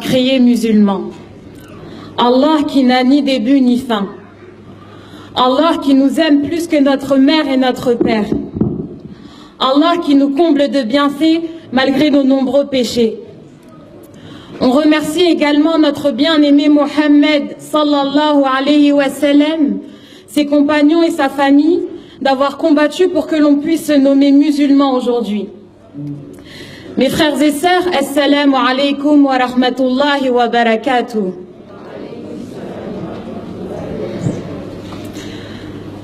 créé musulmans. Allah qui n'a ni début ni fin. Allah qui nous aime plus que notre mère et notre père. Allah qui nous comble de bienfaits malgré nos nombreux péchés. On remercie également notre bien-aimé Mohammed sallallahu alayhi wa sallam, ses compagnons et sa famille d'avoir combattu pour que l'on puisse se nommer musulman aujourd'hui. Mes frères et sœurs, assalamu alaykum wa rahmatullahi wa barakatuh.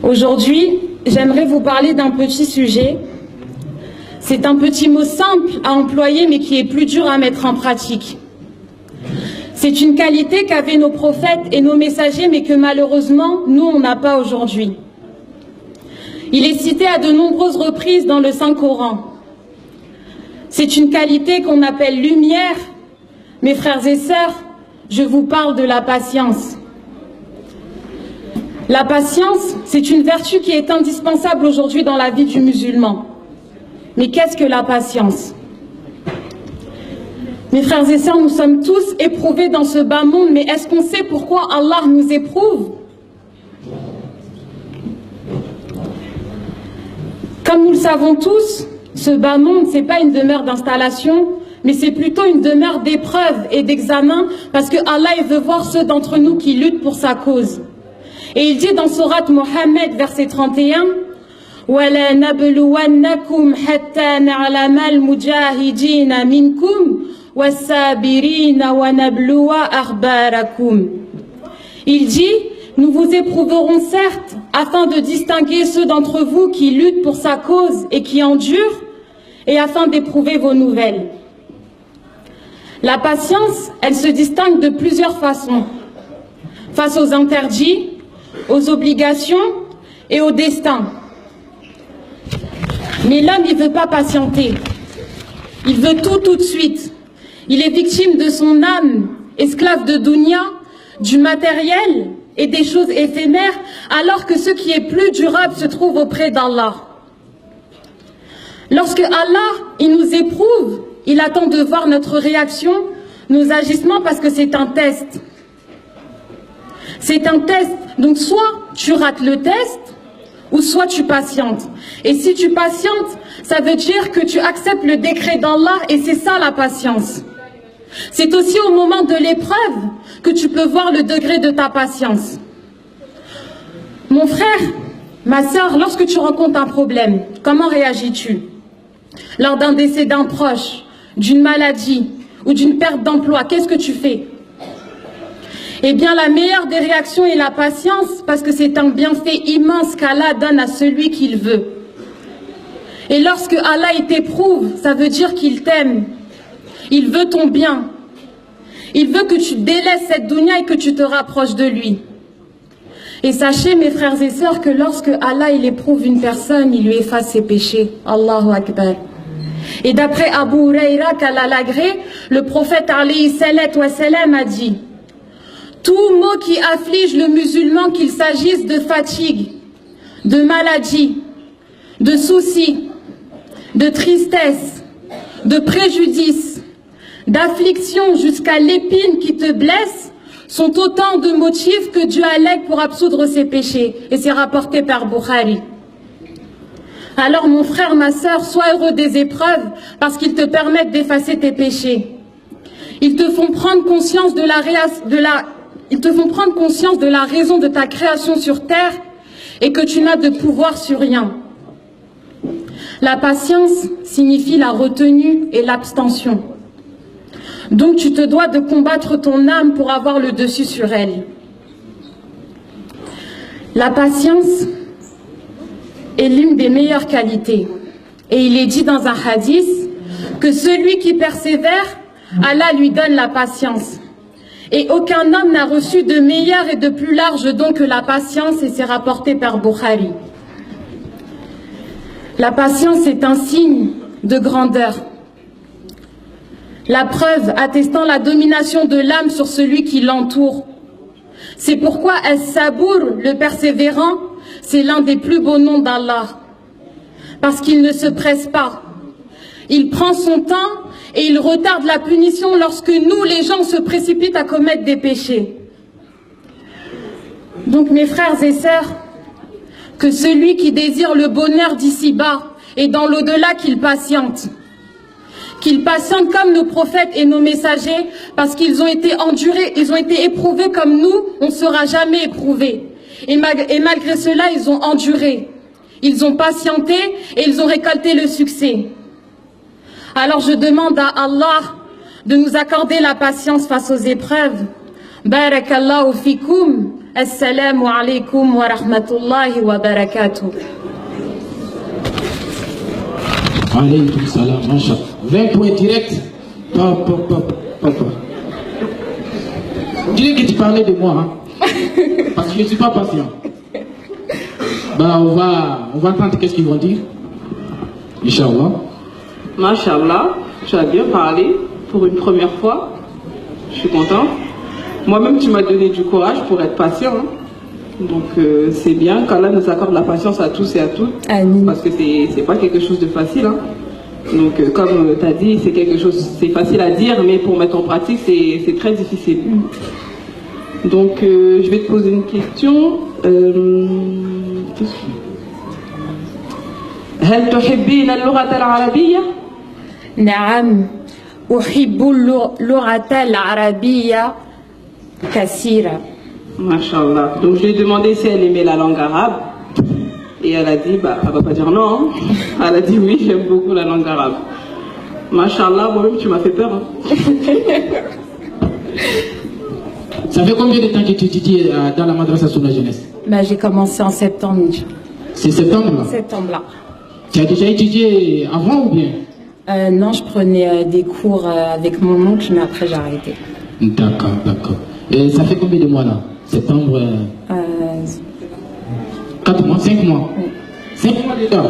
Aujourd'hui, j'aimerais vous parler d'un petit sujet. C'est un petit mot simple à employer mais qui est plus dur à mettre en pratique. C'est une qualité qu'avaient nos prophètes et nos messagers mais que malheureusement, nous, on n'a pas aujourd'hui. Il est cité à de nombreuses reprises dans le Saint-Coran. C'est une qualité qu'on appelle lumière. Mes frères et sœurs, je vous parle de la patience. La patience, c'est une vertu qui est indispensable aujourd'hui dans la vie du musulman. Mais qu'est-ce que la patience? Mes frères et sœurs, nous sommes tous éprouvés dans ce bas monde, mais est-ce qu'on sait pourquoi Allah nous éprouve? Comme nous le savons tous, ce bas monde, ce n'est pas une demeure d'installation, mais c'est plutôt une demeure d'épreuve et d'examen, parce que Allah il veut voir ceux d'entre nous qui luttent pour sa cause. Et il dit dans Sourate Mohammed, verset 31, وَلَا نَبْلُوَنَّكُمْ حَتَّى نَعْلَمَ الْمُجَاهِدِينَ مِنْكُمْ وَالصَّابِرِينَ وَنَبْلُوَ أَخْبَارَكُمْ. Il dit, nous vous éprouverons certes, afin de distinguer ceux d'entre vous qui luttent pour sa cause et qui endurent, et afin d'éprouver vos nouvelles. La patience, elle se distingue de plusieurs façons. Face aux interdits, aux obligations et au destin. Mais l'homme, il ne veut pas patienter. Il veut tout de suite. Il est victime de son âme, esclave de dunya, du matériel et des choses éphémères, alors que ce qui est plus durable se trouve auprès d'Allah. Lorsque Allah, il nous éprouve, il attend de voir notre réaction, nos agissements, parce que c'est un test. C'est un test, donc soit tu rates le test, ou soit tu patientes. Et si tu patientes, ça veut dire que tu acceptes le décret d'Allah, et c'est ça la patience. C'est aussi au moment de l'épreuve que tu peux voir le degré de ta patience. Mon frère, ma sœur, lorsque tu rencontres un problème, comment réagis-tu? Lors d'un décès d'un proche, d'une maladie ou d'une perte d'emploi, qu'est-ce que tu fais? Eh bien, la meilleure des réactions est la patience, parce que c'est un bienfait immense qu'Allah donne à celui qu'il veut. Et lorsque Allah t'éprouve, ça veut dire qu'il t'aime. Il veut ton bien. Il veut que tu délaisses cette dunya et que tu te rapproches de lui. Et sachez, mes frères et sœurs, que lorsque Allah il éprouve une personne, il lui efface ses péchés. Allahu Akbar. Et d'après Abu Huraira, qu'Allah l'agrée, le prophète alayhi salatu wa salam a dit: tout mot qui afflige le musulman, qu'il s'agisse de fatigue, de maladie, de soucis, de tristesse, de préjudice, d'affliction jusqu'à l'épine qui te blesse, sont autant de motifs que Dieu allègue pour absoudre ses péchés. Et c'est rapporté par Bukhari. Alors mon frère, ma sœur, sois heureux des épreuves parce qu'ils te permettent d'effacer tes péchés. Ils te font prendre conscience de la raison de ta création sur terre et que tu n'as de pouvoir sur rien. La patience signifie la retenue et l'abstention. Donc tu te dois de combattre ton âme pour avoir le dessus sur elle. La patience est l'une des meilleures qualités. Et il est dit dans un hadith que celui qui persévère, Allah lui donne la patience. Et aucun homme n'a reçu de meilleur et de plus large don que la patience, et c'est rapporté par Bukhari. La patience est un signe de grandeur. La preuve attestant la domination de l'âme sur celui qui l'entoure. C'est pourquoi As-Sabour, le persévérant, c'est l'un des plus beaux noms d'Allah. Parce qu'il ne se presse pas. Il prend son temps Et il retarde la punition lorsque nous, les gens, se précipitent à commettre des péchés. Donc mes frères et sœurs, que celui qui désire le bonheur d'ici-bas et dans l'au-delà qu'il patiente. Qu'ils patientent comme nos prophètes et nos messagers, parce qu'ils ont été endurés, ils ont été éprouvés comme nous, on ne sera jamais éprouvés. Et malgré cela, ils ont enduré. Ils ont patienté et ils ont récolté le succès. Alors je demande à Allah de nous accorder la patience face aux épreuves. Barakallahu fikum. Assalamu alaikum wa rahmatullahi wa barakatuh. Alaykoum salam, mashallah. 20 points directs. Papa. On dirait que tu parlais de moi, hein? Parce que je ne suis pas patient. Bah, on va entendre qu'est-ce qu'ils vont dire. Inch'Allah. Masha'Allah, tu as bien parlé pour une première fois. Je suis content. Moi-même, tu m'as donné du courage pour être patient. Hein. Donc, c'est bien qu'Allah nous accorde la patience à tous et à toutes. Amen. Parce que c'est pas quelque chose de facile. Hein. Donc, comme tu as dit, c'est quelque chose, c'est facile à dire, mais pour mettre en pratique, c'est très difficile. Donc, je vais te poser une question. هل تحبين اللغة العربية؟ نعم أحب اللغة العربية كثيرا. Masha'Allah. Donc je lui ai demandé si elle aimait la langue arabe. Et elle a dit, bah, elle va pas dire non. Elle a dit oui, j'aime beaucoup la langue arabe. Masha'Allah, moi-même tu m'as fait peur. Hein. Ça fait combien de temps que tu étudies dans la madrasa sur la jeunesse? J'ai commencé en septembre. C'est septembre là? Septembre là. Tu as déjà étudié avant ou bien? Non, je prenais des cours avec mon oncle, mais après j'ai arrêté. D'accord. Et ça fait combien de mois là? Septembre 4 mois, 5 mois. Oui. 5 mois déjà.